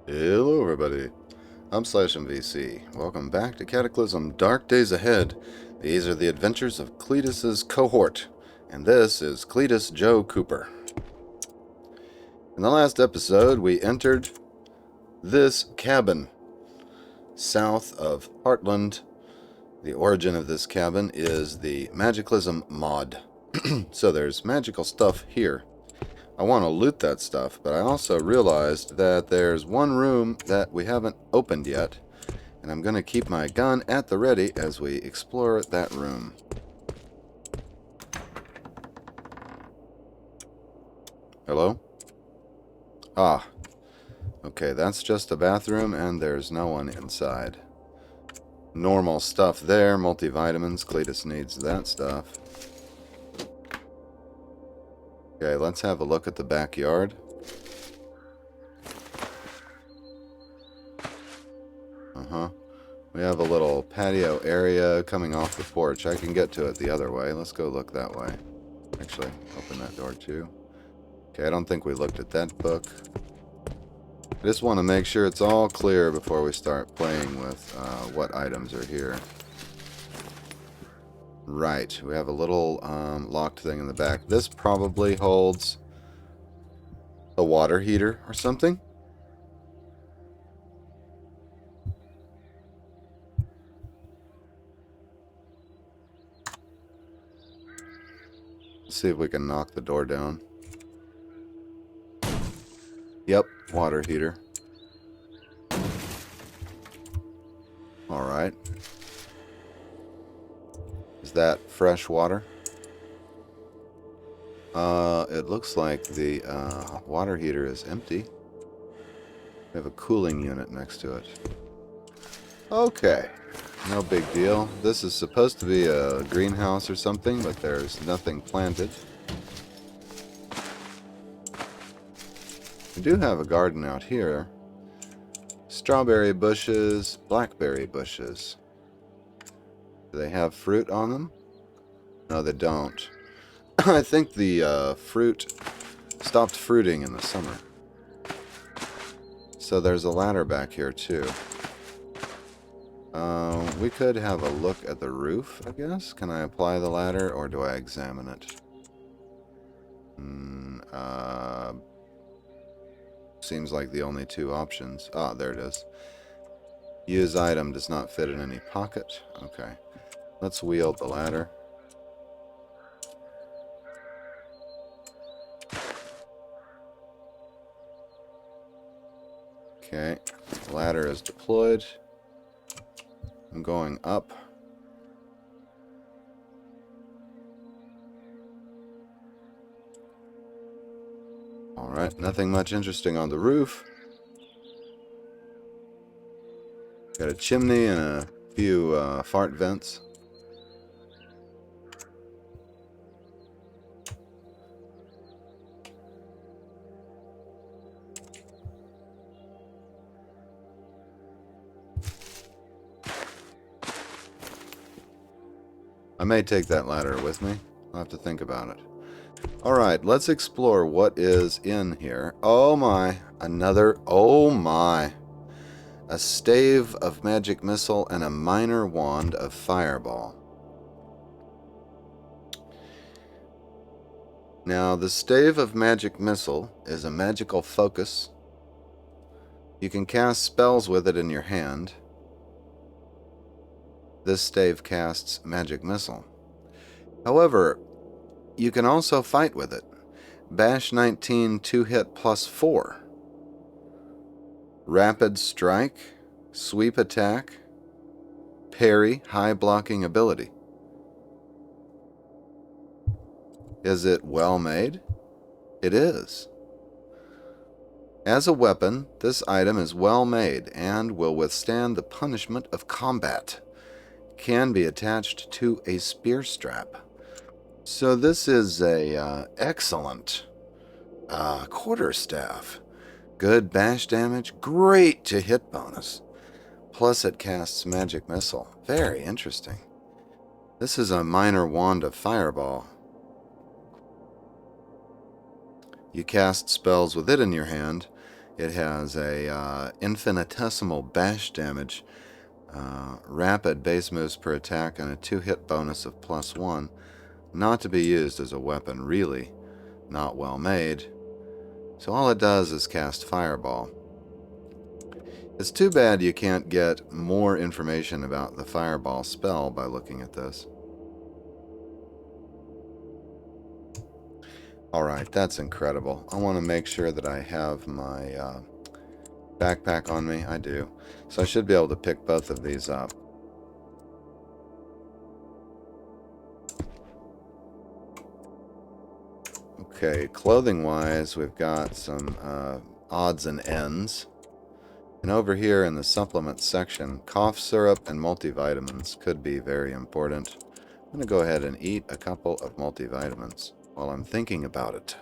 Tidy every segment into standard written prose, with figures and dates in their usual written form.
Hello everybody, I'm /MVC. Welcome back to Cataclysm Dark Days Ahead. These are the adventures of Cletus's Cohort, and this is Cletus Joe Cooper. In the last episode, we entered this cabin south of Heartland. The origin of this cabin is the Magiclysm mod. So there's magical stuff here. I want to loot that stuff, but I also realized that there's one room that we haven't opened yet, and I'm going to keep my gun at the ready as we explore that room. Hello? Ah. Okay, that's just a bathroom, and there's no one inside. Normal stuff there, multivitamins. Cletus needs that stuff. Okay, let's have a look at the backyard. We have a little patio area coming off the porch. I can get to it the other way. Let's go look that way. Actually, open that door too. Okay, I don't think we looked at that book. I just want to make sure it's all clear before we start playing with what items are here. Right, we have a little locked thing in the back. This probably holds a water heater or something. Let's see if we can knock the door down. Yep, water heater. Alright. Is that fresh water? It looks like the water heater is empty. We have a cooling unit next to it. Okay. No big deal. This is supposed to be a greenhouse or something, but there's nothing planted. We do have a garden out here. Strawberry bushes, blackberry bushes. Do they have fruit on them? No, they don't. I think the fruit stopped fruiting in the summer. So there's a ladder back here too. We could have a look at the roof, I guess. Can I apply the ladder, or do I examine it? Seems like the only two options. Ah, there it is. Use item does not fit in any pocket. Okay. Let's wield the ladder. Okay. The ladder is deployed. I'm going up. Alright, nothing much interesting on the roof. Got a chimney and a few fart vents. I may take that ladder with me. I'll have to think about it. Alright, let's explore what is in here. Oh my, oh my. A stave of magic missile and a minor wand of fireball. Now, the stave of magic missile is a magical focus. You can cast spells with it in your hand. This stave casts magic missile. However, you can also fight with it. Bash 19, 2-hit plus 4. Rapid strike, sweep attack, parry, high blocking ability. Is it well made? It is. As a weapon, this item is well made and will withstand the punishment of combat. Can be attached to a spear strap. So this is a excellent quarterstaff. Good bash damage, great to hit bonus. Plus it casts magic missile. Very interesting. This is a minor wand of fireball. You cast spells with it in your hand. It has a infinitesimal bash damage, rapid base moves per attack, and a 2-hit bonus of +1. Not to be used as a weapon, really. Not well made. So all it does is cast Fireball. It's too bad you can't get more information about the Fireball spell by looking at this. Alright, that's incredible. I want to make sure that I have my backpack on me. I do. So I should be able to pick both of these up. Okay, clothing-wise, we've got some odds and ends. And over here in the supplements section, cough syrup and multivitamins could be very important. I'm going to go ahead and eat a couple of multivitamins while I'm thinking about it.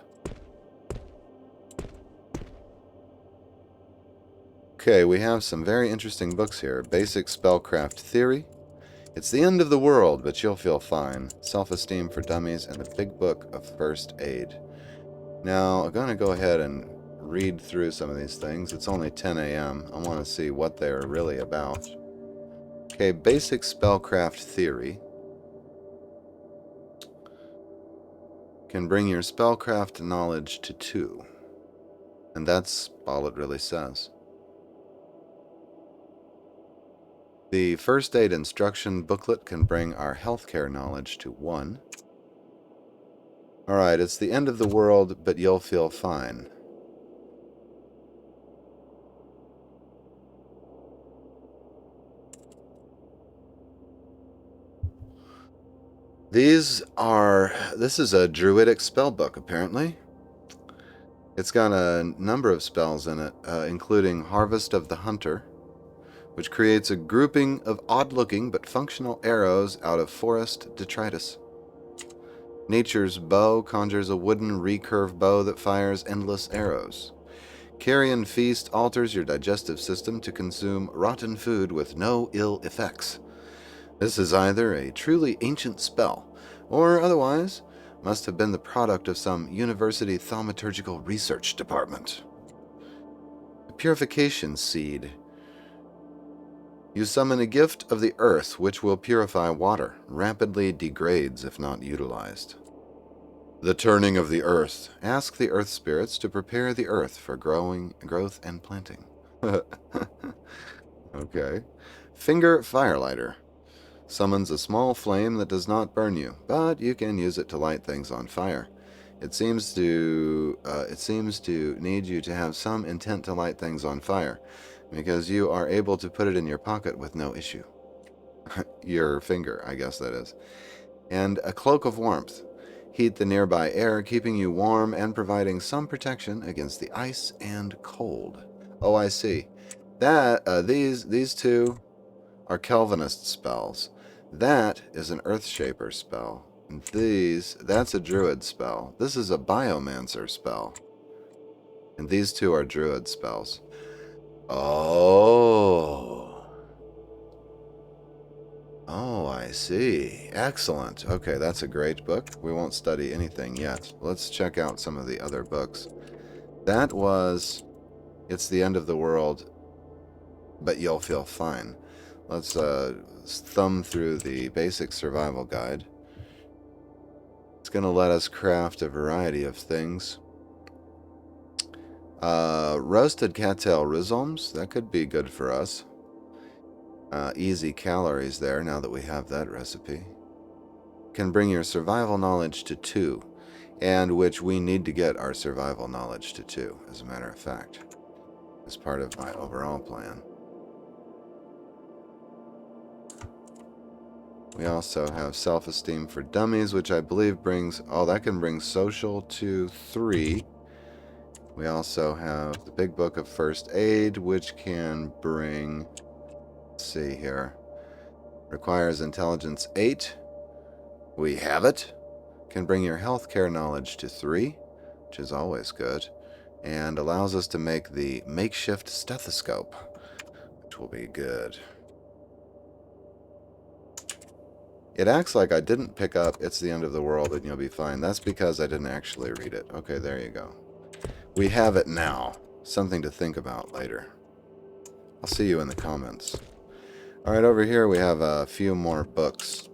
Okay, we have some very interesting books here. Basic Spellcraft Theory. It's the End of the World, but you'll feel fine. Self-Esteem for Dummies, and the Big Book of First Aid. Now, I'm going to go ahead and read through some of these things. It's only 10 a.m. I want to see what they're really about. Okay, Basic Spellcraft Theory. Can bring your spellcraft knowledge to 2. And that's all it really says. The First Aid Instruction booklet can bring our healthcare knowledge to 1. Alright, it's the end of the world, but you'll feel fine. This is a druidic spell book, apparently. It's got a number of spells in it, including Harvest of the Hunter, which creates a grouping of odd-looking but functional arrows out of forest detritus. Nature's Bow conjures a wooden recurve bow that fires endless arrows. Carrion Feast alters your digestive system to consume rotten food with no ill effects. This is either a truly ancient spell, or otherwise must have been the product of some university thaumaturgical research department. The Purification Seed. You summon a gift of the earth which will purify water, rapidly degrades if not utilized. The Turning of the Earth. Ask the earth spirits to prepare the earth for growth and planting. Okay. Finger Firelighter. Summons a small flame that does not burn you, but you can use it to light things on fire. It seems to need you to have some intent to light things on fire, because you are able to put it in your pocket with no issue. Your finger, I guess that is. And a Cloak of Warmth. Heat the nearby air, keeping you warm and providing some protection against the ice and cold. Oh, I see. That these two are Kelvinist spells. That is an Earthshaper spell. And that's a Druid spell. This is a Biomancer spell. And these two are Druid spells. Oh. Oh, I see. Excellent. Okay, that's a great book. We won't study anything yet. Let's check out some of the other books. That was It's the End of the World, but You'll Feel Fine. Let's thumb through the basic survival guide. It's going to let us craft a variety of things. Roasted cattail rhizomes. That could be good for us. Easy calories there, now that we have that recipe. Can bring your survival knowledge to 2, and which we need to get our survival knowledge to 2, as a matter of fact, as part of my overall plan. We also have Self-Esteem for Dummies, which I believe brings... Oh, that can bring Social to 3. We also have the Big Book of First Aid, which can bring... Let's see here. Requires Intelligence 8. We have it. Can bring your healthcare knowledge to 3, which is always good. And allows us to make the makeshift stethoscope, which will be good. It acts like I didn't pick up It's the End of the World and You'll Be Fine. That's because I didn't actually read it. Okay, there you go. We have it now. something to think about later. I'll see you in the comments. Alright, over here we have a few more books.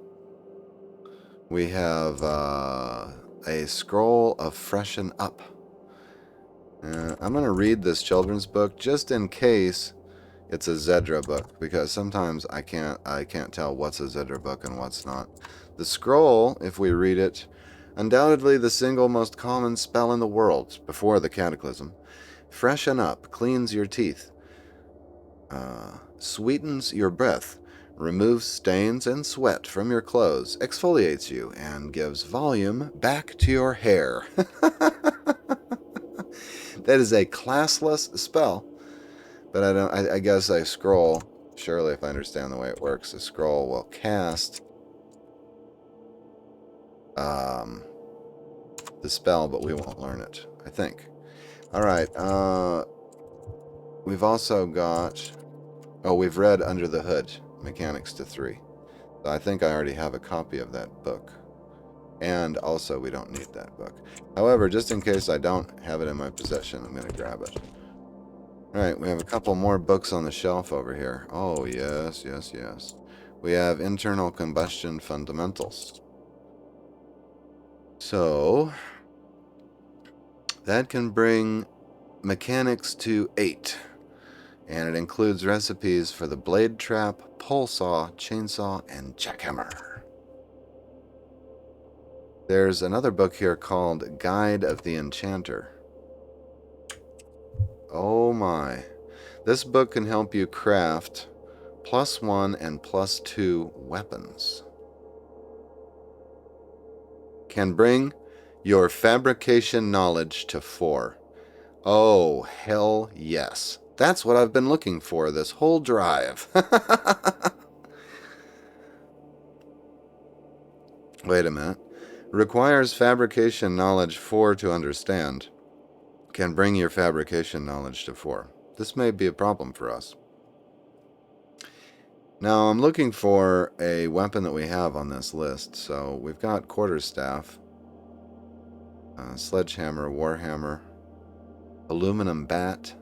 We have a Scroll of Freshen Up. I'm going to read this children's book just in case it's a Xedra book, because sometimes I can't tell what's a Xedra book and what's not. The scroll, if we read it, undoubtedly the single most common spell in the world before the Cataclysm. Freshen up, cleans your teeth, sweetens your breath, removes stains and sweat from your clothes, exfoliates you, and gives volume back to your hair. That is a classless spell. But I guess a scroll, surely if I understand the way it works, a scroll will cast the spell, but we won't learn it, I think. Alright, we've also got, we've read Under the Hood, Mechanics to 3. So I think I already have a copy of that book. And also we don't need that book. However, just in case I don't have it in my possession, I'm going to grab it. Alright, we have a couple more books on the shelf over here. Oh, yes, yes, yes. We have Internal Combustion Fundamentals. So, that can bring mechanics to 8. And it includes recipes for the blade trap, pole saw, chainsaw, and jackhammer. There's another book here called Guide of the Enchanter. Oh my. This book can help you craft +1 and +2 weapons. Can bring your fabrication knowledge to 4. Oh, hell yes. That's what I've been looking for this whole drive. Wait a minute. Requires fabrication knowledge 4 to understand. Can bring your fabrication knowledge to 4. This may be a problem for us. Now, I'm looking for a weapon that we have on this list. So, we've got quarterstaff, sledgehammer, warhammer, aluminum bat,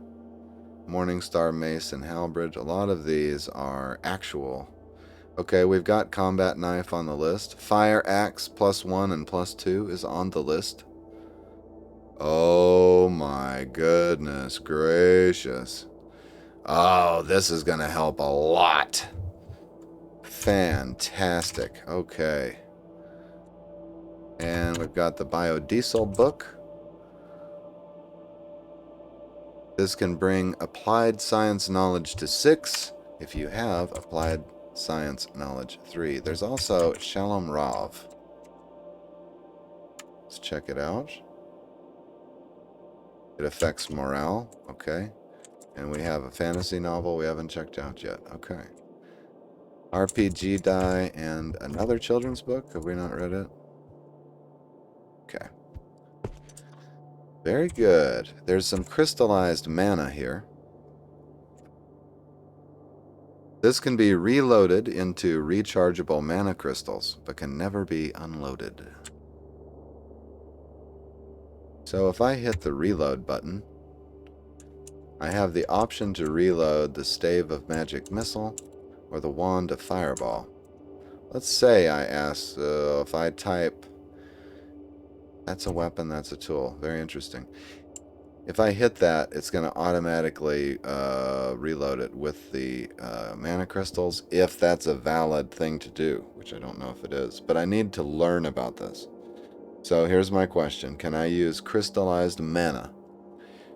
morningstar mace, and halberd. A lot of these are actual. Okay, we've got combat knife on the list. Fire axe +1 and +2 is on the list. Oh my goodness gracious. Oh, this is going to help a lot. Fantastic. Okay. And we've got the biodiesel book. This can bring applied science knowledge to 6 if you have applied science knowledge 3. There's also Shalom Rav. Let's check it out. It affects morale. Okay. And we have a fantasy novel we haven't checked out yet. Okay. RPG die and another children's book. Have we not read it? Okay. Very good. There's some crystallized mana here. This can be reloaded into rechargeable mana crystals, but can never be unloaded. So if I hit the reload button, I have the option to reload the Stave of Magic Missile or the Wand of Fireball. Let's say I ask, if I type, that's a weapon, that's a tool. Very interesting. If I hit that, it's going to automatically reload it with the mana crystals, if that's a valid thing to do, which I don't know if it is. But I need to learn about this. So here's my question. Can I use crystallized mana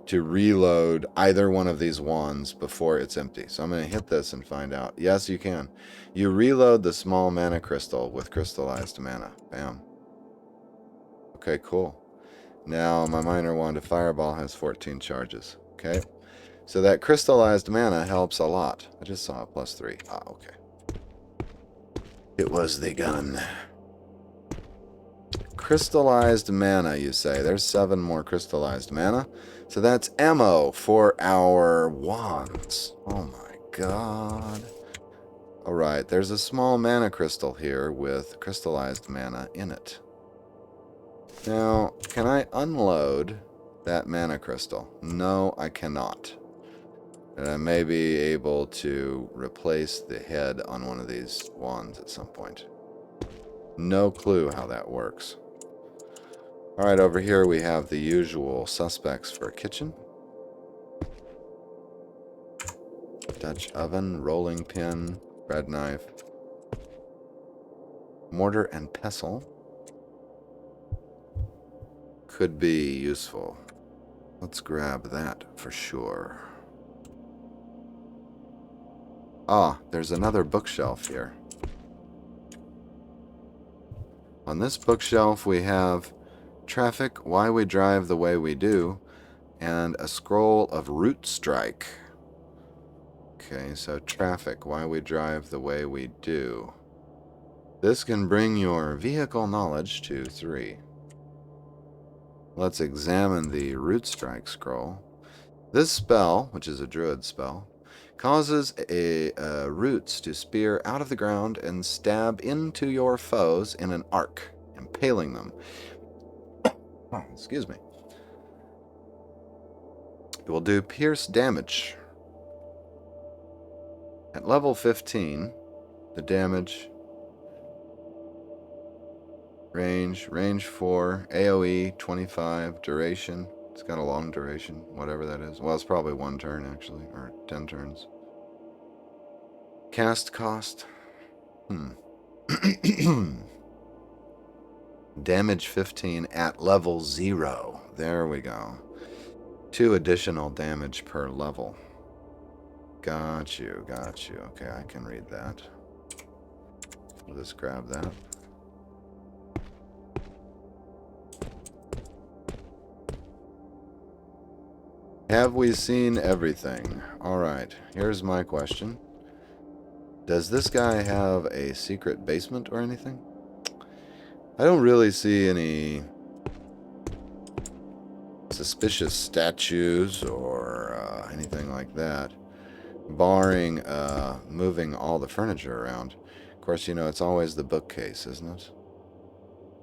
to reload either one of these wands before it's empty? So I'm going to hit this and find out. Yes, you can. You reload the small mana crystal with crystallized mana. Bam. Okay, cool. Now my minor wand of fireball has 14 charges. Okay. So that crystallized mana helps a lot. I just saw a +3. Ah, okay. It was the gun. Crystallized mana, you say. There's 7 more crystallized mana. So that's ammo for our wands. Oh my god. Alright, there's a small mana crystal here with crystallized mana in it. Now, can I unload that mana crystal. No, I cannot. And I may be able to replace the head on one of these wands at some point. No clue how that works. Alright, over here we have the usual suspects for a kitchen. Dutch oven, rolling pin, bread knife, mortar and pestle. Could be useful. Let's grab that for sure. Ah, there's another bookshelf here. On this bookshelf we have Traffic, Why We Drive the Way We Do, and a scroll of Root Strike. Okay, so Traffic, Why We Drive the Way We Do. This can bring your vehicle knowledge to 3. Let's examine the Root Strike scroll. This spell, which is a druid spell, causes roots to spear out of the ground and stab into your foes in an arc, impaling them. Excuse me. It will do pierce damage. At level 15, the damage, range 4, AoE 25, duration. It's got a long duration, whatever that is. Well, it's probably 1 turn, actually, or 10 turns. Cast cost. Damage 15 at level 0. There we go. 2 additional damage per level. Got you. Okay, I can read that. We'll just grab that. Have we seen everything? Alright, here's my question. Does this guy have a secret basement or anything? I don't really see any suspicious statues or anything like that, barring moving all the furniture around. Of course, you know, it's always the bookcase, isn't it?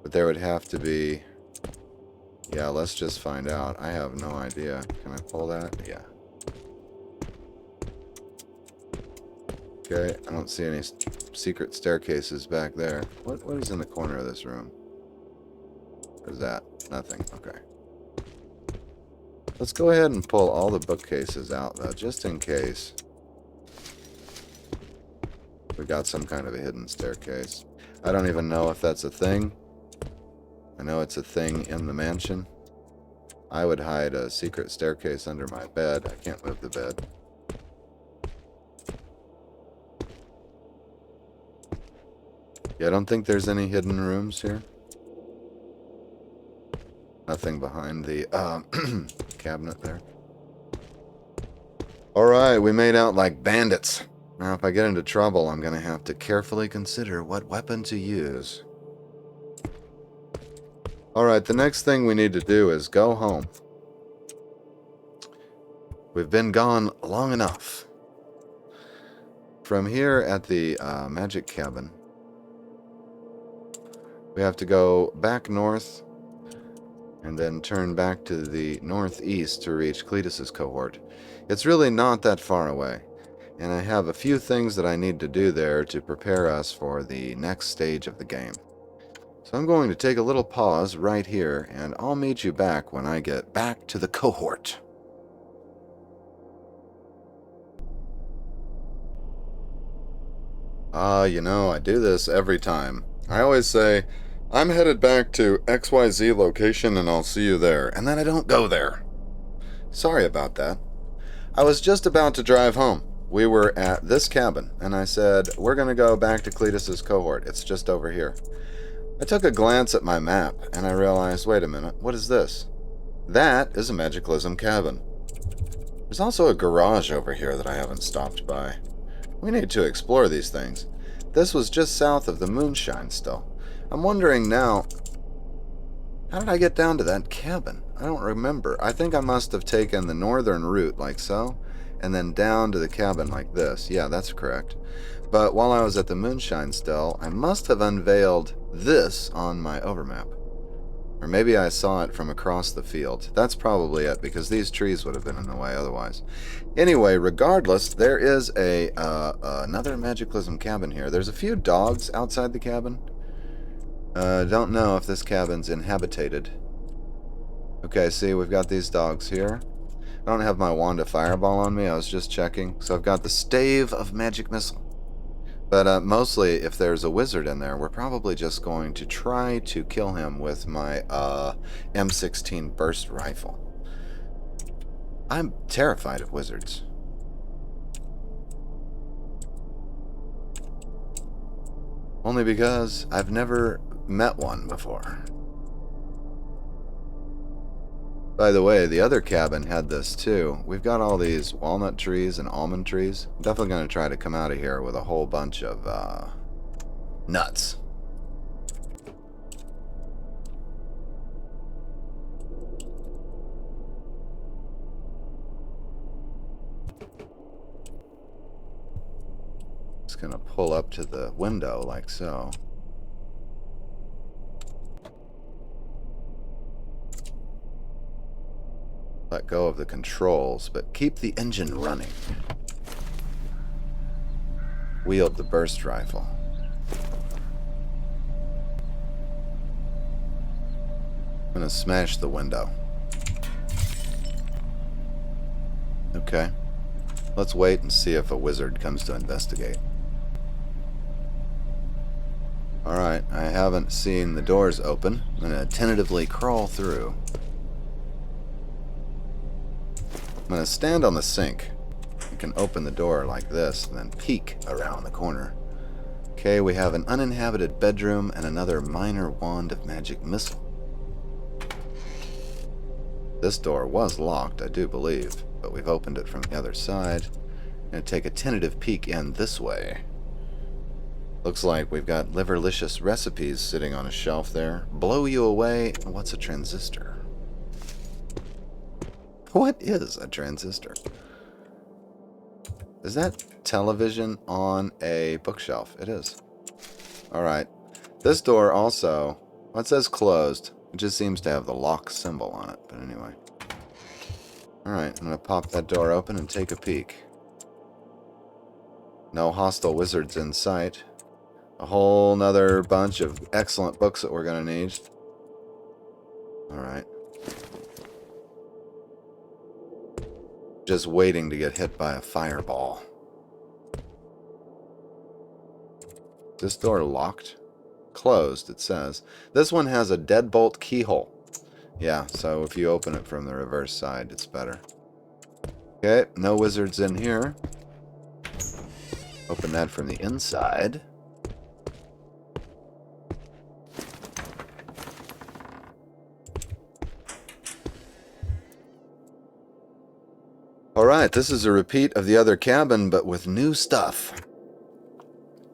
But there would have to be... Yeah, let's just find out. I have no idea. Can I pull that? Yeah. Okay, I don't see any secret staircases back there. What is in the corner of this room? What is that? Nothing. Okay. Let's go ahead and pull all the bookcases out, though, just in case we got some kind of a hidden staircase. I don't even know if that's a thing. I know it's a thing in the mansion. I would hide a secret staircase under my bed. I can't move the bed. Yeah, I don't think there's any hidden rooms here. Nothing behind the cabinet there. Alright, we made out like bandits. Now, if I get into trouble, I'm going to have to carefully consider what weapon to use. Alright, the next thing we need to do is go home. We've been gone long enough. From here at the magic cabin, we have to go back north and then turn back to the northeast to reach Cletus's cohort. It's really not that far away, and I have a few things that I need to do there to prepare us for the next stage of the game. So I'm going to take a little pause right here, and I'll meet you back when I get back to the cohort. You know, I do this every time. I always say, I'm headed back to XYZ location and I'll see you there, and then I don't go there. Sorry about that. I was just about to drive home. We were at this cabin, and I said, we're going to go back to Cletus's cohort. It's just over here. I took a glance at my map, and I realized, wait a minute, what is this? That is a Magiclysm cabin. There's also a garage over here that I haven't stopped by. We need to explore these things. This was just south of the moonshine still. I'm wondering now, how did I get down to that cabin? I don't remember. I think I must have taken the northern route, like so, and then down to the cabin like this. Yeah, that's correct. But while I was at the moonshine still, I must have unveiled this on my overmap. Or maybe I saw it from across the field. That's probably it, because these trees would have been in the way otherwise. Anyway, regardless, there is another Magiclysm cabin here. There's a few dogs outside the cabin. Don't know if this cabin's inhabited. Okay, see, we've got these dogs here. I don't have my wand of fireball on me. I was just checking. So I've got the stave of magic missile. But mostly, if there's a wizard in there, we're probably just going to try to kill him with my M16 burst rifle. I'm terrified of wizards. Only because I've never met one before. By the way, the other cabin had this too. We've got all these walnut trees and almond trees. I'm definitely going to try to come out of here with a whole bunch of nuts. Just going to pull up to the window like so. Let go of the controls, but keep the engine running. Wield the burst rifle. I'm gonna smash the window. Okay. Let's wait and see if a wizard comes to investigate. Alright, I haven't seen the doors open. I'm gonna tentatively crawl through. I'm going to stand on the sink. You can open the door like this and then peek around the corner. Okay, we have an uninhabited bedroom and another minor wand of magic missile. This door was locked, I do believe, but we've opened it from the other side. I'm going to take a tentative peek in this way. Looks like we've got liverlicious recipes sitting on a shelf there. Blow you away. What's a transistor? What is a transistor? Is that television on a bookshelf? It is. Alright. This door also, well, it says closed. It just seems to have the lock symbol on it. But anyway. Alright, I'm going to pop that door open and take a peek. No hostile wizards in sight. A whole nother bunch of excellent books that we're going to need. Alright. Just waiting to get hit by a fireball. This door locked? Closed, it says. This one has a deadbolt keyhole. Yeah, so if you open it from the reverse side, it's better. Okay, no wizards in here. Open that from the inside. Alright, this is a repeat of the other cabin, but with new stuff.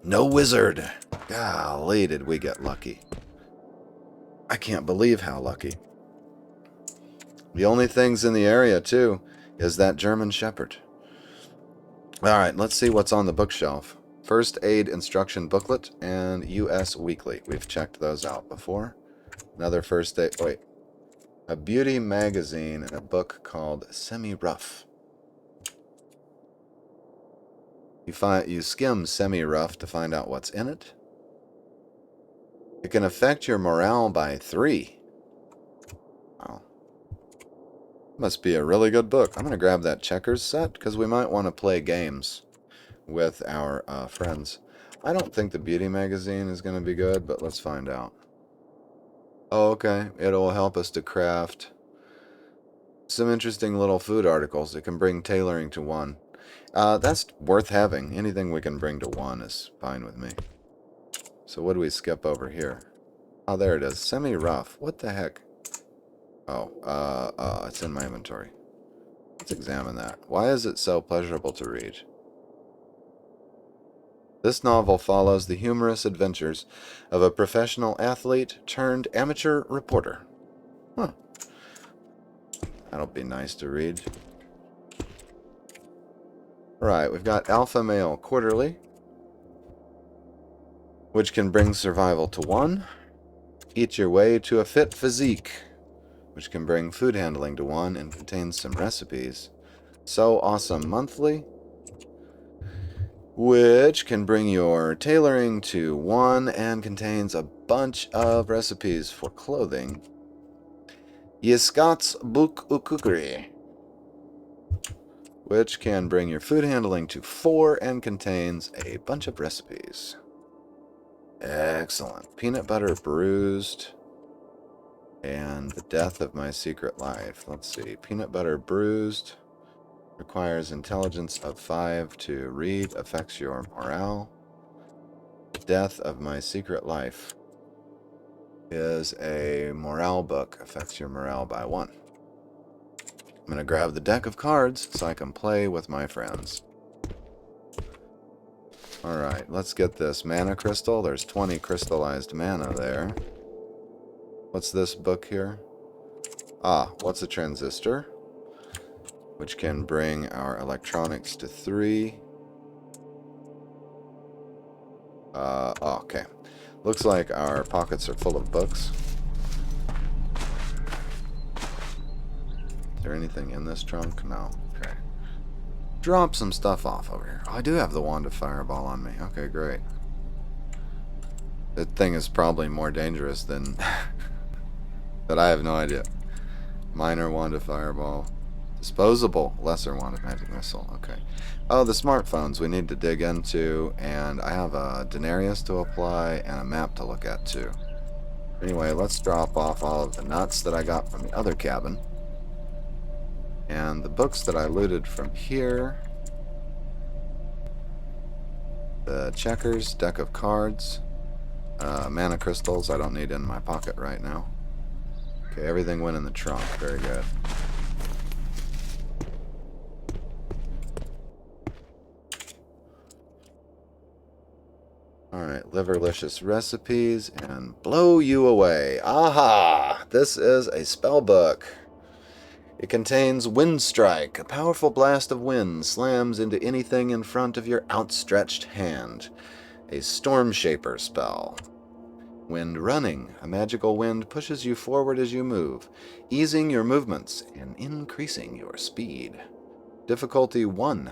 No wizard. Golly, did we get lucky. I can't believe how lucky. The only things in the area, too, is that German Shepherd. Alright, let's see what's on the bookshelf. First Aid Instruction Booklet and U.S. Weekly. We've checked those out before. Another First Aid... Wait. A beauty magazine and a book called Semi-Rough. You skim semi-rough to find out what's in it. It can affect your morale by 3. Wow. Must be a really good book. I'm going to grab that checkers set because we might want to play games with our friends. I don't think the beauty magazine is going to be good, but let's find out. Oh, okay. It'll help us to craft some interesting little food articles. It can bring tailoring to 1. That's worth having. Anything we can bring to 1 is fine with me. So what do we skip over here? Oh, there it is. Semi-rough. What the heck? Oh, it's in my inventory. Let's examine that. Why is it so pleasurable to read? This novel follows the humorous adventures of a professional athlete turned amateur reporter. Huh. That'll be nice to read. Right, we've got Alpha Male Quarterly, which can bring survival to 1. Eat your way to a fit physique, which can bring food handling to 1 and contains some recipes. So Awesome Monthly, which can bring your tailoring to 1 and contains a bunch of recipes for clothing. Yiskats Buk Ukukri, which can bring your food handling to 4 and contains a bunch of recipes. Excellent. Peanut Butter Bruised and The Death of My Secret Life. Let's see. Peanut Butter Bruised requires intelligence of 5 to read, affects your morale. Death of My Secret Life is a morale book, affects your morale by 1. I'm going to grab the deck of cards so I can play with my friends. Alright, let's get this mana crystal. There's 20 crystallized mana there. What's this book here? Ah, what's a transistor? Which can bring our electronics to 3. Okay. Looks like our pockets are full of books. Is there anything in this trunk? No. Okay. Drop some stuff off over here. Oh, I do have the Wand of Fireball on me. Okay, great. That thing is probably more dangerous than... that I have no idea. Minor Wand of Fireball. Disposable Lesser Wand of Magic Missile. Okay. Oh, the smartphones we need to dig into, and I have a denarius to apply and a map to look at too. Anyway, let's drop off all of the nuts that I got from the other cabin. And the books that I looted from here. The checkers, deck of cards, mana crystals I don't need in my pocket right now. Okay, everything went in the trunk. Very good. Alright, Liverlicious Recipes and Blow You Away. Aha! This is a spell book. It contains Wind Strike. A powerful blast of wind slams into anything in front of your outstretched hand. A Storm Shaper spell. Wind Running. A magical wind pushes you forward as you move, easing your movements and increasing your speed. Difficulty 1.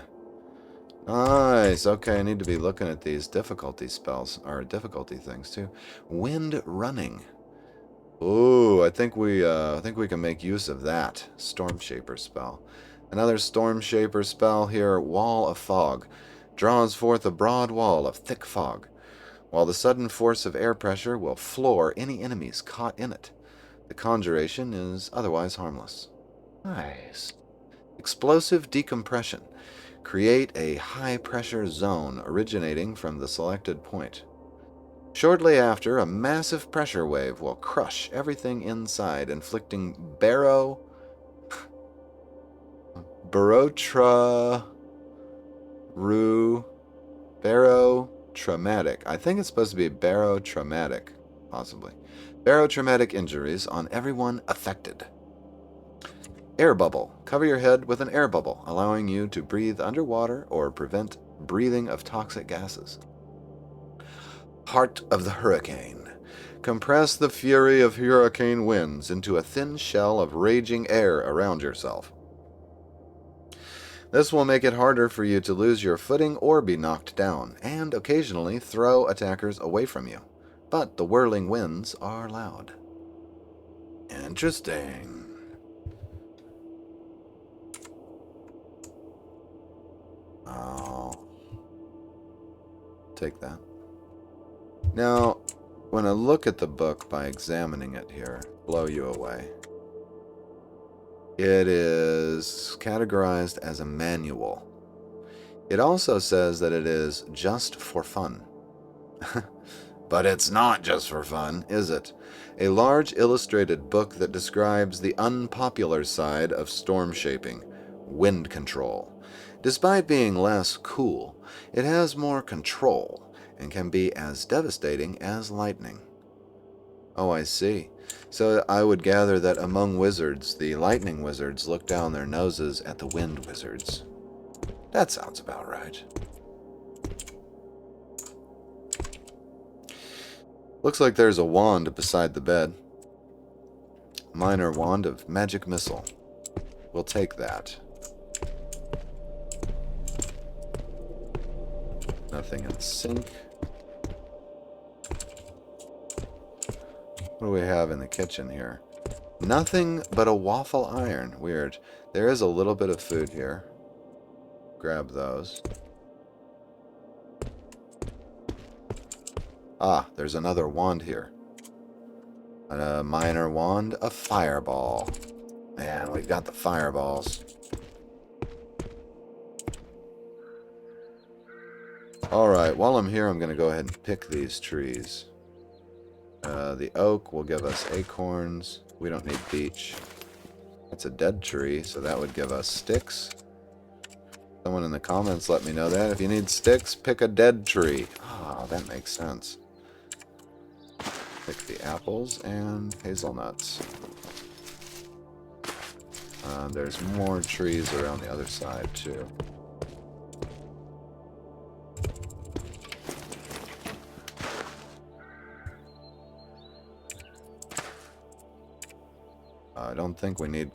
Nice. Okay, I need to be looking at these difficulty spells, or difficulty things too. Wind Running. Ooh, I think we can make use of that Storm Shaper spell. Another Storm Shaper spell here. Wall of Fog draws forth a broad wall of thick fog, while the sudden force of air pressure will floor any enemies caught in it. The conjuration is otherwise harmless. Nice. Explosive Decompression. Create a high-pressure zone originating from the selected point. Shortly after, a massive pressure wave will crush everything inside, inflicting barotraumatic. I think it's supposed to be barotraumatic, possibly. Barotraumatic injuries on everyone affected. Air Bubble. Cover your head with an air bubble, allowing you to breathe underwater or prevent breathing of toxic gases. Heart of the Hurricane. Compress the fury of hurricane winds into a thin shell of raging air around yourself. This will make it harder for you to lose your footing or be knocked down, and occasionally throw attackers away from you. But the whirling winds are loud. Interesting. I'll take that. Now, when I look at the book by examining it here, Blow You Away, it is categorized as a manual. It also says that it is just for fun. But it's not just for fun, is it? A large illustrated book that describes the unpopular side of storm shaping, wind control. Despite being less cool, it has more control and can be as devastating as lightning. Oh, I see. So I would gather that among wizards, the lightning wizards look down their noses at the wind wizards. That sounds about right. Looks like there's a wand beside the bed. Minor wand of magic missile. We'll take that. Nothing in sink. What do we have in the kitchen here? Nothing but a waffle iron. Weird. There is a little bit of food here. Grab those. Ah, there's another wand here. A minor wand, a fireball. Man, we've got the fireballs. Alright, while I'm here, I'm going to go ahead and pick these trees. The oak will give us acorns. We don't need beech. That's a dead tree, so that would give us sticks. Someone in the comments let me know that. If you need sticks, pick a dead tree. Ah, that makes sense. Pick the apples and hazelnuts. There's more trees around the other side, too. I don't think we need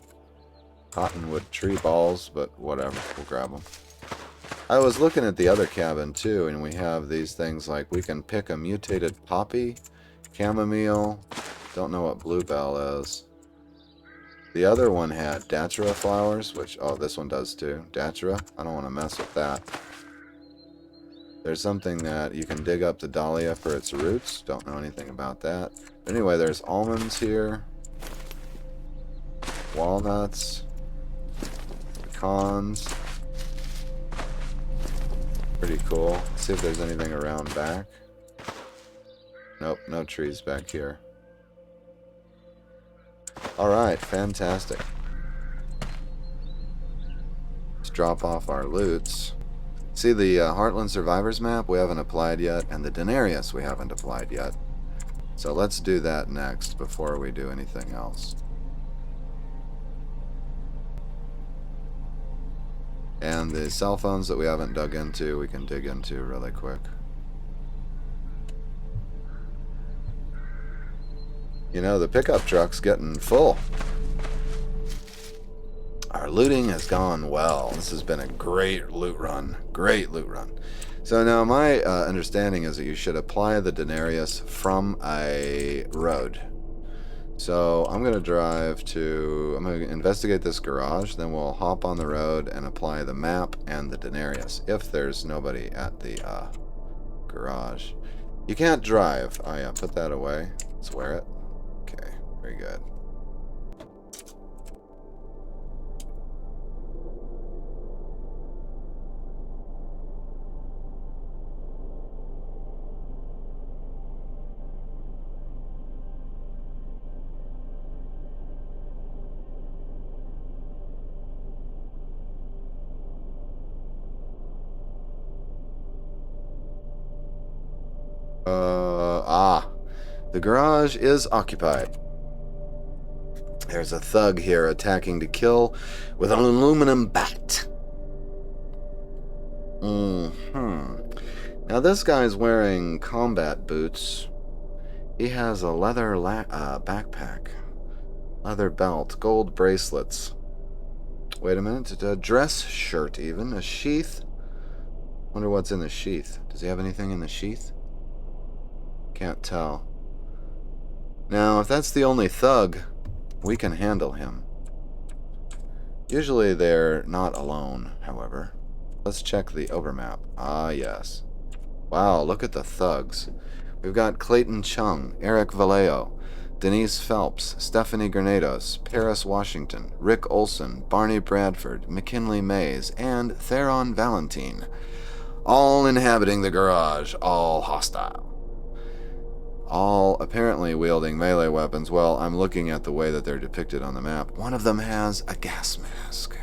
cottonwood tree balls, but whatever, we'll grab them. I was looking at the other cabin too, and we have these things like we can pick a mutated poppy, chamomile, don't know what bluebell is. The other one had datura flowers, which, oh, this one does too. Datura, I don't want to mess with that. There's something that you can dig up the dahlia for its roots, don't know anything about that. But anyway, there's almonds here. Walnuts, pecans, pretty cool. Let's see if there's anything around back. Nope, no trees back here. Alright, fantastic. Let's drop off our loots. See the Heartland Survivors map we haven't applied yet, and the Denarius we haven't applied yet. So let's do that next before we do anything else. And the cell phones that we haven't dug into, we can dig into really quick. You know, the pickup truck's getting full. Our looting has gone well. This has been a great loot run. Great loot run. So now my understanding is that you should apply the Denarius from a road. So I'm going to drive to, I'm going to investigate this garage, then we'll hop on the road and apply the map and the Denarius, if there's nobody at the garage. You can't drive. Oh yeah, put that away. Let's wear it. Okay, very good. The garage is occupied. There's a thug here attacking to kill with an aluminum bat. Now this guy's wearing combat boots. He has a leather backpack, leather belt, gold bracelets. Wait a minute, a dress shirt even, a sheath. Wonder what's in the sheath. Does he have anything in the sheath? Can't tell. Now, if that's the only thug, we can handle him. Usually they're not alone, however. Let's check the overmap. Ah, yes. Wow, look at the thugs. We've got Clayton Chung, Eric Vallejo, Denise Phelps, Stephanie Granados, Paris Washington, Rick Olson, Barney Bradford, McKinley Mays, and Theron Valentine. All inhabiting the garage, all hostile. All apparently wielding melee weapons. Well, I'm looking at the way that they're depicted on the map. One of them has a gas mask.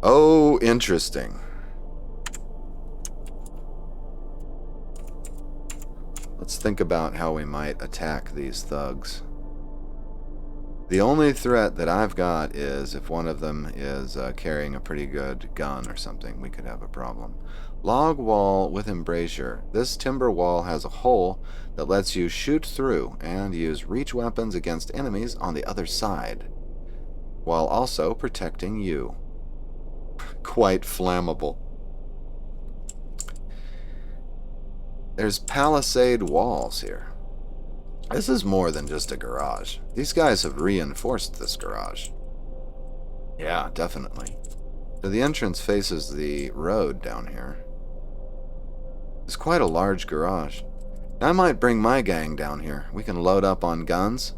Oh, interesting. Let's think about how we might attack these thugs. The only threat that I've got is if one of them is carrying a pretty good gun or something, we could have a problem. Log wall with embrasure. This timber wall has a hole that lets you shoot through and use reach weapons against enemies on the other side, while also protecting you. Quite flammable. There's palisade walls here. This is more than just a garage. These guys have reinforced this garage. Yeah, definitely. So the entrance faces the road down here. It's quite a large garage. I might bring my gang down here. We can load up on guns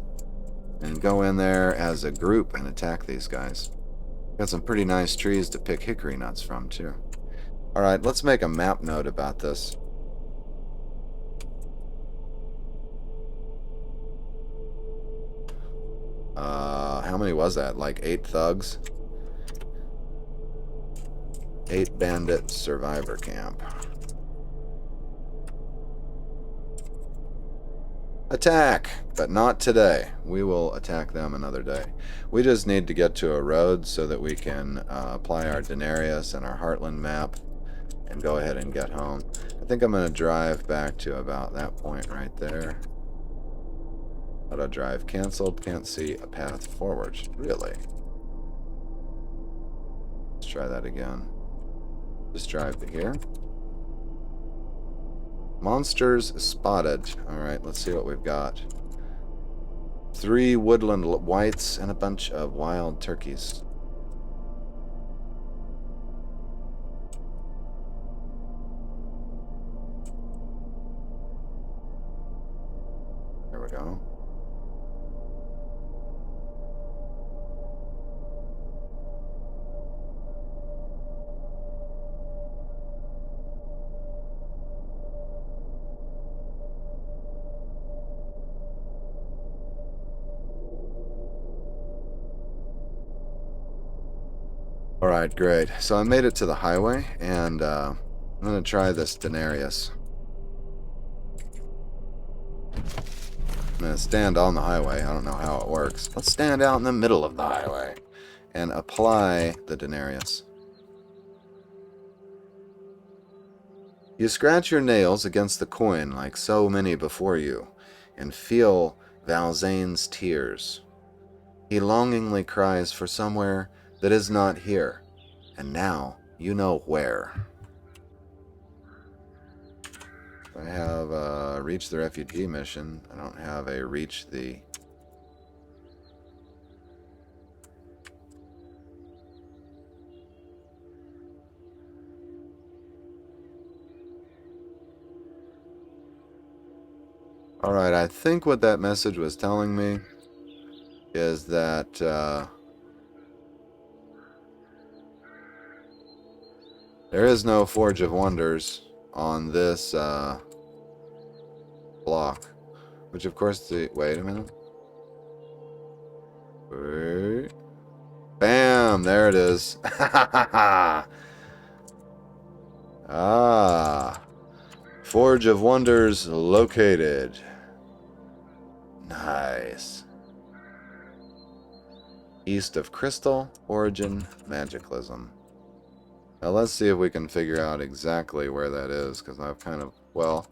and go in there as a group and attack these guys. Got some pretty nice trees to pick hickory nuts from, too. Alright, let's make a map note about this. How many was that? Like 8 thugs? 8 bandit survivor camp. Attack! But not today. We will attack them another day. We just need to get to a road so that we can apply our Denarius and our Heartland map and go ahead and get home. I think I'm going to drive back to about that point right there. Auto drive canceled. Can't see a path forward. Really? Let's try that again. Just drive to here. Monsters spotted. Alright, let's see what we've got. 3 woodland whites and a bunch of wild turkeys. There we go. Alright, great. So I made it to the highway, and I'm going to try this Denarius. I'm going to stand on the highway. I don't know how it works. Let's stand out in the middle of the highway and apply the Denarius. You scratch your nails against the coin like so many before you, and feel Valzane's tears. He longingly cries for somewhere that is not here, and now you know where. I have reach the refugee mission. I don't have a reach the... Alright, I think what that message was telling me is that there is no Forge of Wonders on this block. Which, of course, wait a minute. Wait. Bam! There it is. Ah. Forge of Wonders located. Nice. East of Crystal, Origin, Magiclysm. Now let's see if we can figure out exactly where that is, because I've kind of, well,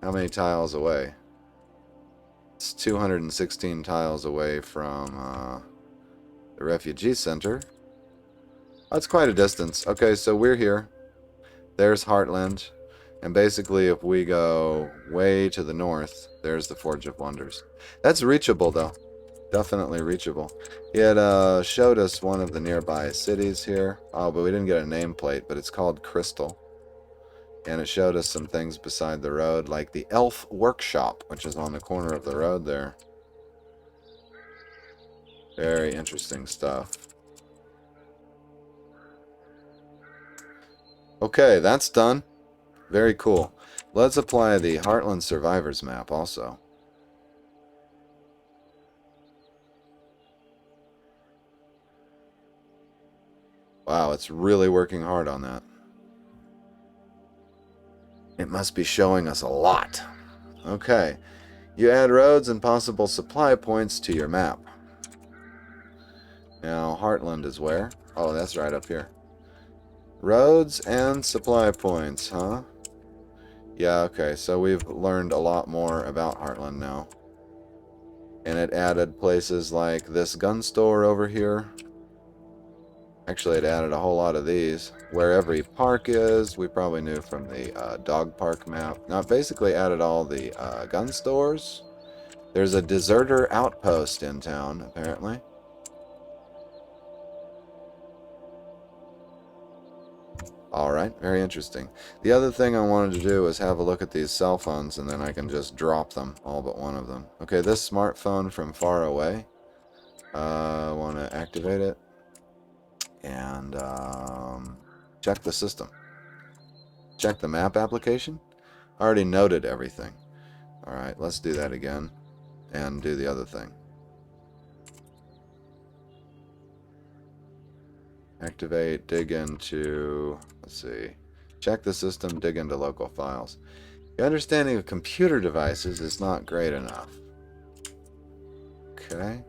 how many tiles away? It's 216 tiles away from the refugee center. That's quite a distance. Okay, so we're here. There's Heartland. And basically, if we go way to the north, there's the Forge of Wonders. That's reachable, though. Definitely reachable. It showed us one of the nearby cities here. Oh, but we didn't get a nameplate, but it's called Crystal. And it showed us some things beside the road, like the Elf Workshop, which is on the corner of the road there. Very interesting stuff. Okay, that's done. Very cool. Let's apply the Heartland Survivors map also. Wow, it's really working hard on that. It must be showing us a lot. Okay. You add roads and possible supply points to your map. Now, Heartland is where? Oh, that's right up here. Roads and supply points, huh? Yeah, okay, so we've learned a lot more about Heartland now. And it added places like this gun store over here. Actually, it added a whole lot of these. Where every park is, we probably knew from the dog park map. Now, it basically added all the gun stores. There's a deserter outpost in town, apparently. Alright, very interesting. The other thing I wanted to do was have a look at these cell phones, and then I can just drop them, all but one of them. Okay, this smartphone from far away. I want to activate it. And check the system. Check the map application. I already noted everything. Alright, let's do that again. And do the other thing. Activate, dig into, let's see. Check the system, dig into local files. Your understanding of computer devices is not great enough. Okay.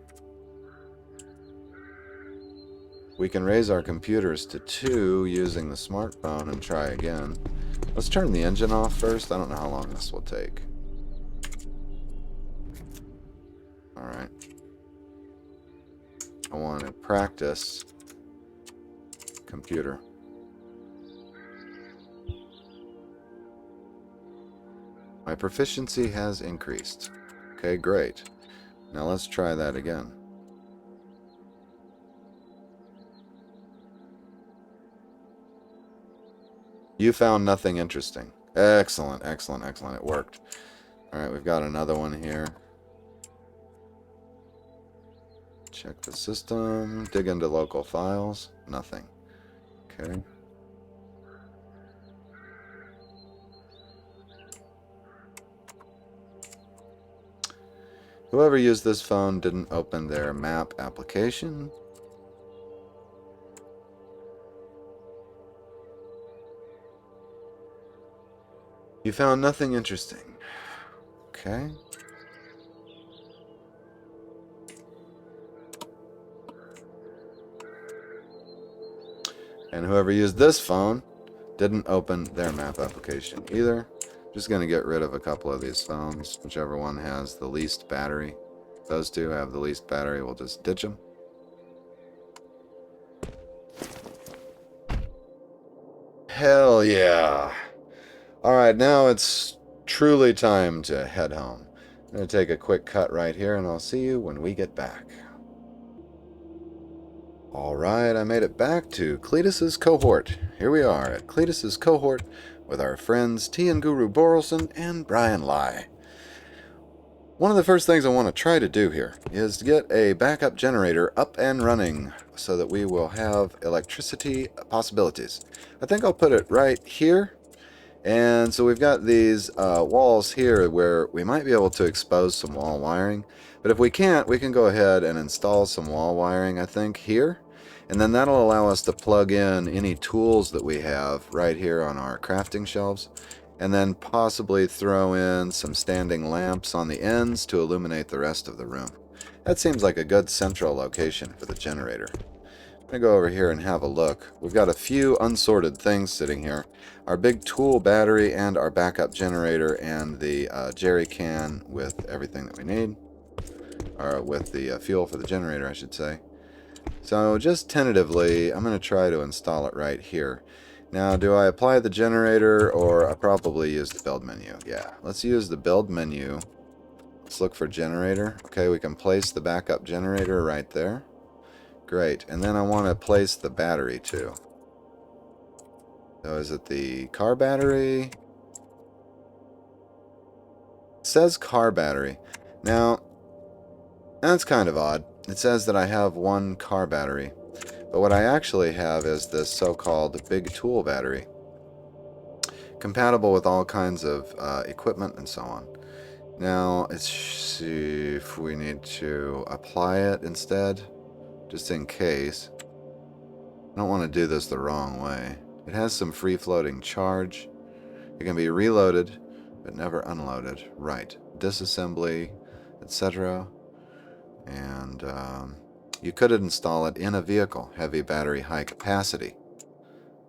We can raise our computers to 2 using the smartphone and try again. Let's turn the engine off first. I don't know how long this will take. Alright. I want to practice computer. My proficiency has increased. Okay, great. Now let's try that again. You found nothing interesting. Excellent, excellent, excellent. It worked. Alright, we've got another one here. Check the system. Dig into local files. Nothing. Okay. Whoever used this phone didn't open their map application. You found nothing interesting. Okay. And whoever used this phone didn't open their map application either. Just going to get rid of a couple of these phones. Whichever one has the least battery. Those two have the least battery. We'll just ditch them. Hell yeah. Alright, now it's truly time to head home. I'm going to take a quick cut right here, and I'll see you when we get back. Alright, I made it back to Cletus's Cohort. Here we are at Cletus's Cohort with our friends T and Guru Borelson and Brian Lai. One of the first things I want to try to do here is to get a backup generator up and running so that we will have electricity possibilities. I think I'll put it right here. And so we've got these walls here where we might be able to expose some wall wiring. But if we can't, we can go ahead and install some wall wiring, I think, here. And then that'll allow us to plug in any tools that we have right here on our crafting shelves. And then possibly throw in some standing lamps on the ends to illuminate the rest of the room. That seems like a good central location for the generator. I'm going to go over here and have a look. We've got a few unsorted things sitting here. Our big tool battery and our backup generator and the jerry can with everything that we need. Or with the fuel for the generator, I should say. So just tentatively, I'm going to try to install it right here. Now, do I apply the generator or I probably use the build menu? Yeah, let's use the build menu. Let's look for generator. Okay, we can place the backup generator right there. Great, and then I want to place the battery too. So is it the car battery? It says car battery. Now, that's kind of odd. It says that I have one car battery. But what I actually have is this so-called big tool battery. Compatible with all kinds of equipment and so on. Now, let's see if we need to apply it instead. Just in case. I don't want to do this the wrong way. It has some free-floating charge. It can be reloaded, but never unloaded. Right. Disassembly, etc. And you could install it in a vehicle. Heavy battery, high capacity.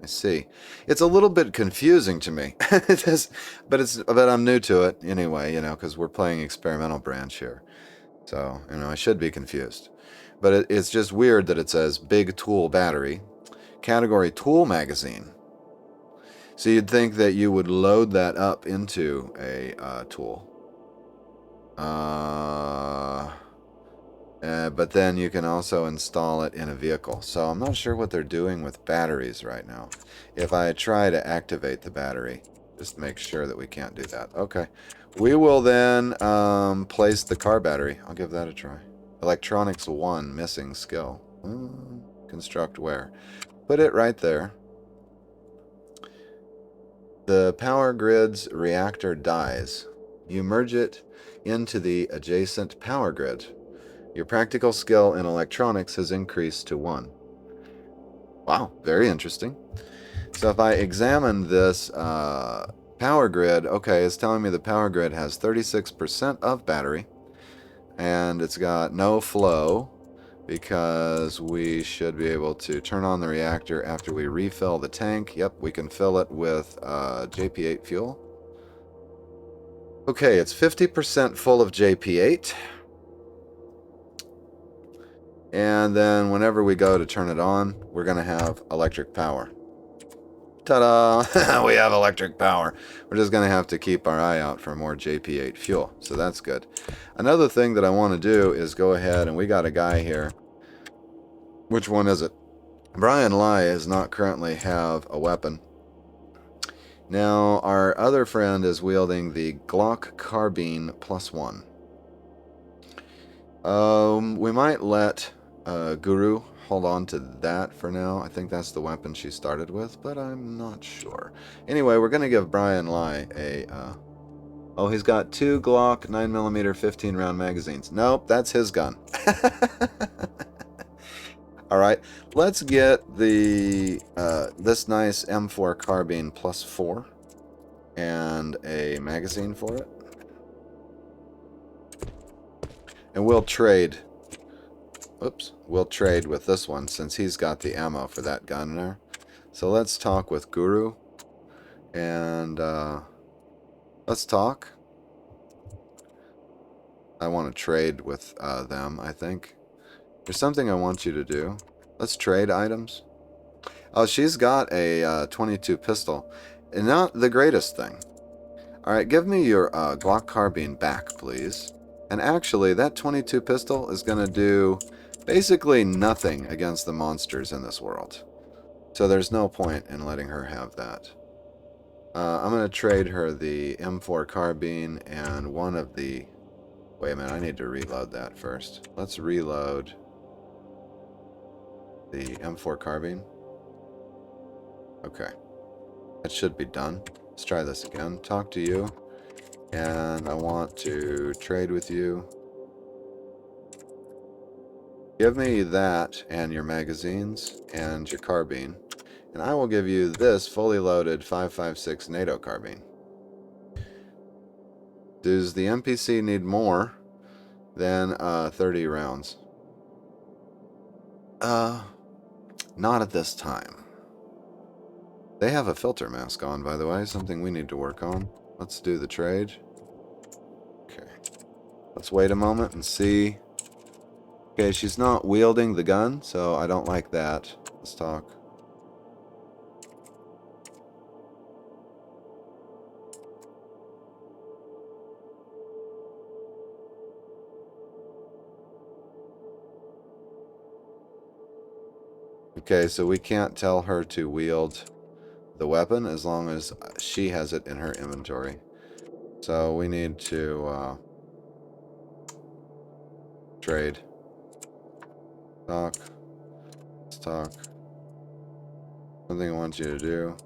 I see. It's a little bit confusing to me. But I'm new to it anyway, you know, because we're playing experimental branch here. So, you know, I should be confused. But it's just weird that it says big tool battery, category tool magazine. So you'd think that you would load that up into a tool. But then you can also install it in a vehicle. So I'm not sure what they're doing with batteries right now. If I try to activate the battery, just make sure that we can't do that. Okay. We will then place the car battery. I'll give that a try. Electronics 1, missing skill. Construct where? Put it right there. The power grid's reactor dies. You merge it into the adjacent power grid. Your practical skill in electronics has increased to 1. Wow, very interesting. So if I examine this power grid, okay, it's telling me the power grid has 36% of battery, and it's got no flow, because we should be able to turn on the reactor after we refill the tank. Yep, we can fill it with JP8 fuel. Okay, it's 50% full of JP8. And then whenever we go to turn it on, we're going to have electric power. Ta-da! We have electric power. We're just going to have to keep our eye out for more JP8 fuel. So that's good. Another thing that I want to do is go ahead, and we got a guy here. Which one is it? Brian Lai does not currently have a weapon. Now, our other friend is wielding the Glock carbine +1. We might let Guru hold on to that for now. I think that's the weapon she started with, but I'm not sure. Anyway, we're going to give Brian Lai a... oh, he's got 2 Glock 9mm 15-round magazines. Nope, that's his gun. Alright, let's get the this nice M4 carbine +4 and a magazine for it. And we'll trade. Oops, we'll trade with this one since he's got the ammo for that gun there. So let's talk with Guru. And let's talk. I want to trade with them, I think. There's something I want you to do. Let's trade items. Oh, she's got a 22 pistol. And not the greatest thing. Alright, give me your Glock carbine back, please. And actually, that 22 pistol is going to do basically nothing against the monsters in this world. So there's no point in letting her have that. I'm going to trade her the M4 carbine and one of the... Wait a minute, I need to reload that first. Let's reload the M4 carbine. Okay. That should be done. Let's try this again. Talk to you. And I want to trade with you. Give me that and your magazines and your carbine. And I will give you this fully loaded 5.56 NATO carbine. Does the NPC need more than 30 rounds? Not at this time. They have a filter mask on, by the way, something we need to work on. Let's do the trade. Okay. Let's wait a moment and see. Okay, she's not wielding the gun, so I don't like that. Let's talk. Okay, so we can't tell her to wield the weapon as long as she has it in her inventory. So we need to trade. Talk. Let's talk. Something I want you to do.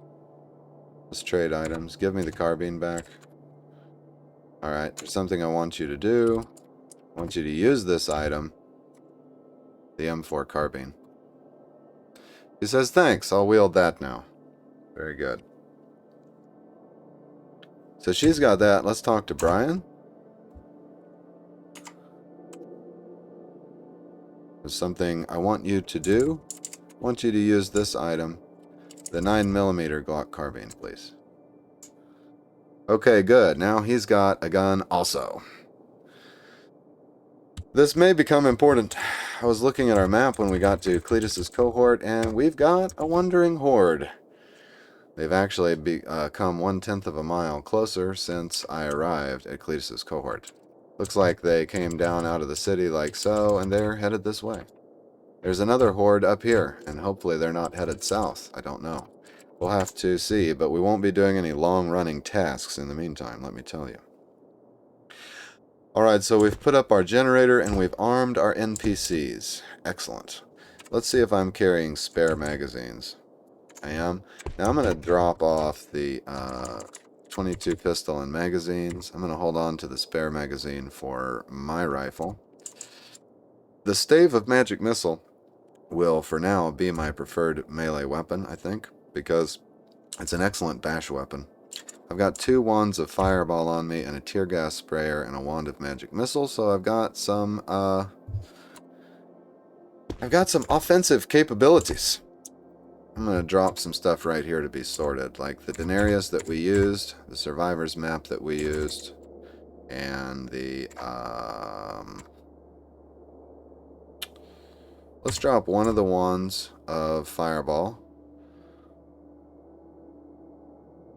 Let's trade items. Give me the carbine back. Alright, there's something I want you to do. I want you to use this item. The M4 carbine. He says, thanks, I'll wield that now. Very good. So she's got that. Let's talk to Brian. There's something I want you to do. I want you to use this item The 9mm Glock carbine, please. Okay, good. Now he's got a gun also. This may become important. I was looking at our map when we got to Cletus's Cohort, and we've got a wandering horde. They've actually come 1/10 of a mile closer since I arrived at Cletus's Cohort. Looks like they came down out of the city like so, and they're headed this way. There's another horde up here, and hopefully they're not headed south. I don't know. We'll have to see, but we won't be doing any long-running tasks in the meantime, let me tell you. Alright, so we've put up our generator, and we've armed our NPCs. Excellent. Let's see if I'm carrying spare magazines. I am. Now I'm going to drop off the 22 pistol and magazines. I'm going to hold on to the spare magazine for my rifle. The stave of magic missile will, for now, be my preferred melee weapon, I think, because it's an excellent bash weapon. I've got 2 wands of fireball on me, and a tear gas sprayer, and a wand of magic missile, so I've got some offensive capabilities. I'm going to drop some stuff right here to be sorted, like the denarius that we used, the survivor's map that we used, and the, let's drop one of the wands of fireball.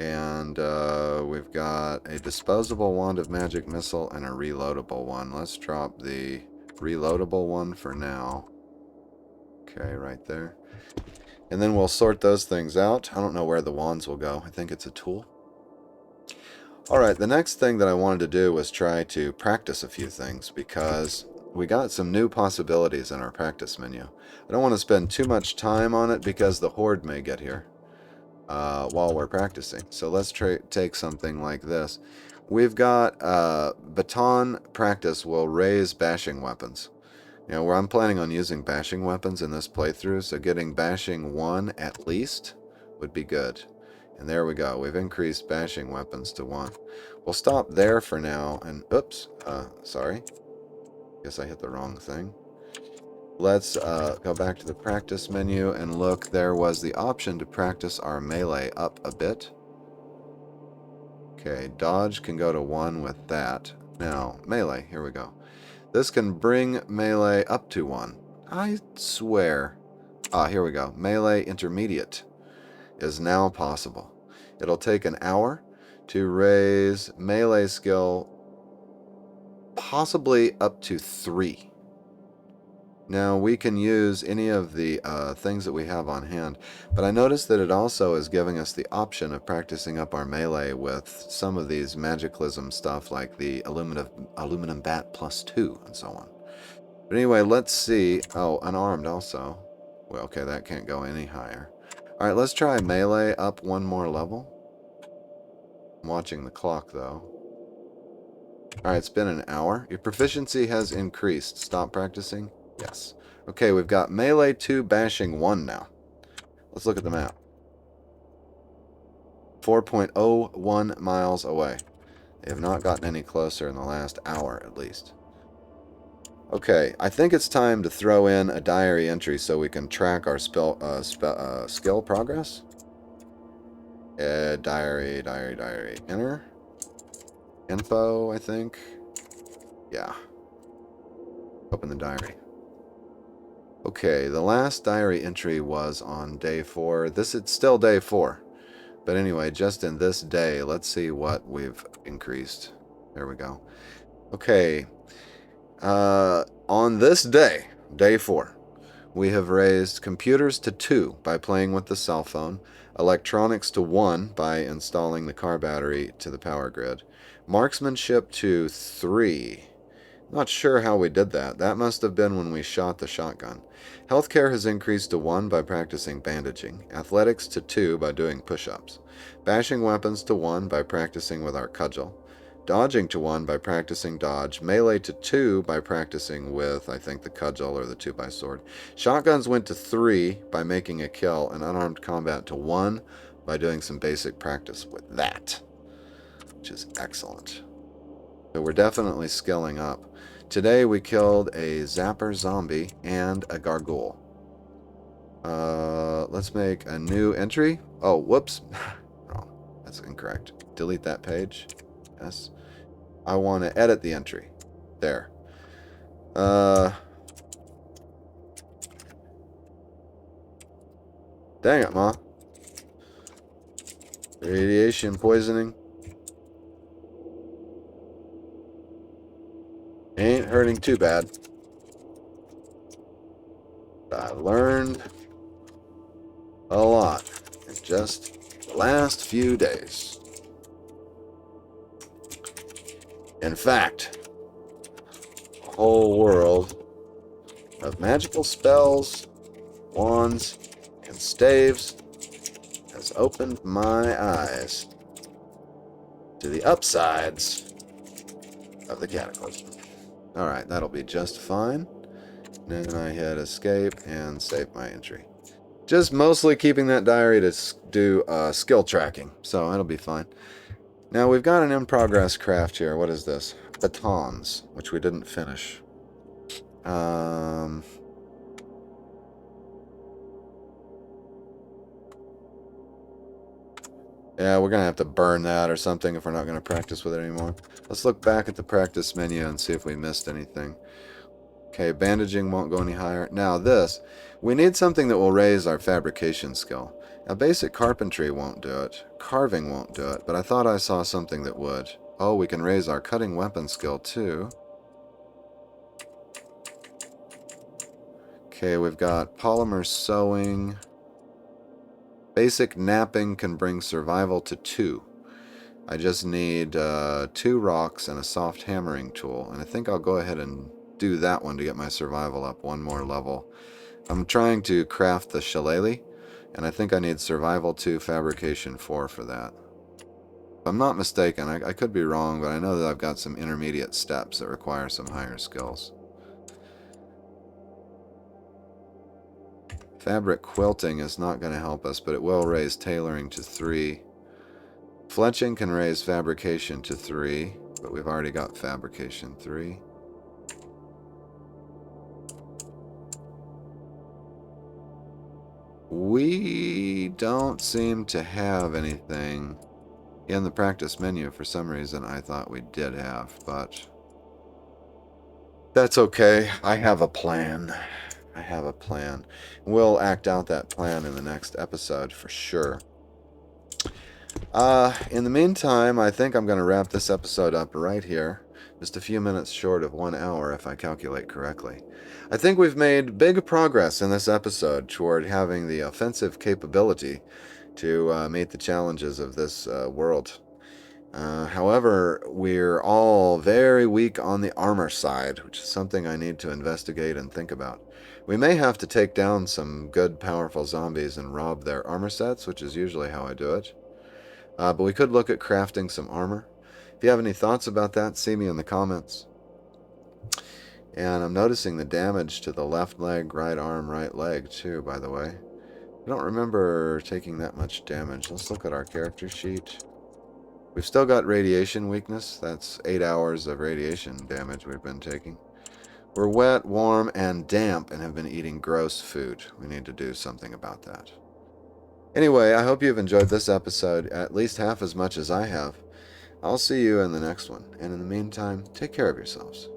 And we've got a disposable wand of magic missile and a reloadable one. Let's drop the reloadable one for now. Okay, right there. And then we'll sort those things out. I don't know where the wands will go. I think it's a tool. Alright, the next thing that I wanted to do was try to practice a few things, because we got some new possibilities in our practice menu. I don't want to spend too much time on it because the horde may get here while we're practicing. So let's take something like this. We've got baton practice will raise bashing weapons. You know, where I'm planning on using bashing weapons in this playthrough, so getting bashing 1 at least would be good. And there we go. We've increased bashing weapons to 1. We'll stop there for now, and oops, sorry. Guess I hit the wrong thing. Let's go back to the practice menu and look. There was the option to practice our melee up a bit. Okay, dodge can go to 1 with that. Now, melee, here we go. This can bring melee up to 1. I swear. Ah, here we go. Melee intermediate is now possible. It'll take an hour to raise melee skill possibly up to 3. Now, we can use any of the things that we have on hand, but I noticed that it also is giving us the option of practicing up our melee with some of these Magiclysm stuff, like the aluminum bat +2 and so on. But anyway, let's see. Oh, unarmed also. Well, okay, that can't go any higher. Alright, let's try melee up 1 more level. I'm watching the clock, though. Alright, it's been an hour. Your proficiency has increased. Stop practicing? Yes. Okay, we've got melee 2, bashing 1 now. Let's look at the map. 4.01 miles away. They have not gotten any closer in the last hour, at least. Okay, I think it's time to throw in a diary entry so we can track our skill progress. Diary. Enter. Info, I think. Yeah. Open the diary. Okay, the last diary entry was on day 4. It's still day 4. But anyway, just in this day, let's see what we've increased. There we go. Okay. On this day, day 4, we have raised computers to 2 by playing with the cell phone, electronics to 1 by installing the car battery to the power grid, marksmanship to 3. Not sure how we did that. That must have been when we shot the shotgun. Healthcare has increased to 1 by practicing bandaging, athletics to 2 by doing push-ups, bashing weapons to 1 by practicing with our cudgel, dodging to 1 by practicing dodge, melee to 2 by practicing with, I think, the cudgel or the 2x-sword. Shotguns went to 3 by making a kill, and unarmed combat to 1 by doing some basic practice with that, which is excellent. So we're definitely skilling up. Today we killed a zapper zombie and a gargoyle. let's make a new entry. Oh, whoops. Wrong. That's incorrect. Delete that page. Yes. I want to edit the entry. There. Dang it, Ma. Radiation poisoning. Ain't hurting too bad. I learned a lot in just the last few days. In fact, a whole world of magical spells, wands, and staves has opened my eyes to the upsides of the Cataclysm. Alright, that'll be just fine. Then I hit escape and save my entry. Just mostly keeping that diary to do skill tracking, so that'll be fine. Now we've got an in-progress craft here. What is this? Batons, which we didn't finish. Yeah, we're going to have to burn that or something if we're not going to practice with it anymore. Let's look back at the practice menu and see if we missed anything. Okay, bandaging won't go any higher. Now this, we need something that will raise our fabrication skill. Now basic carpentry won't do it. Carving won't do it, but I thought I saw something that would. Oh, we can raise our cutting weapon skill too. Okay, we've got polymer sewing. Basic napping can bring survival to 2. I just need 2 rocks and a soft hammering tool, and I think I'll go ahead and do that one to get my survival up one more level. I'm trying to craft the shillelagh, and I think I need survival 2, fabrication 4 for that. If I'm not mistaken, I could be wrong, but I know that I've got some intermediate steps that require some higher skills. Fabric quilting is not going to help us, but it will raise tailoring to 3. Fletching can raise fabrication to 3, but we've already got fabrication 3. We don't seem to have anything in the practice menu. For some reason I thought we did have, but that's okay. I have a plan. I have a plan. We'll act out that plan in the next episode for sure. In the meantime, I think I'm going to wrap this episode up right here. Just a few minutes short of 1 hour if I calculate correctly. I think we've made big progress in this episode toward having the offensive capability to meet the challenges of this world. However, we're all very weak on the armor side, which is something I need to investigate and think about. We may have to take down some good, powerful zombies and rob their armor sets, which is usually how I do it. But we could look at crafting some armor. If you have any thoughts about that, see me in the comments. And I'm noticing the damage to the left leg, right arm, right leg, too, by the way. I don't remember taking that much damage. Let's look at our character sheet. We've still got radiation weakness. That's 8 hours of radiation damage we've been taking. We're wet, warm, and damp and have been eating gross food. We need to do something about that. Anyway, I hope you've enjoyed this episode at least half as much as I have. I'll see you in the next one, and in the meantime, take care of yourselves.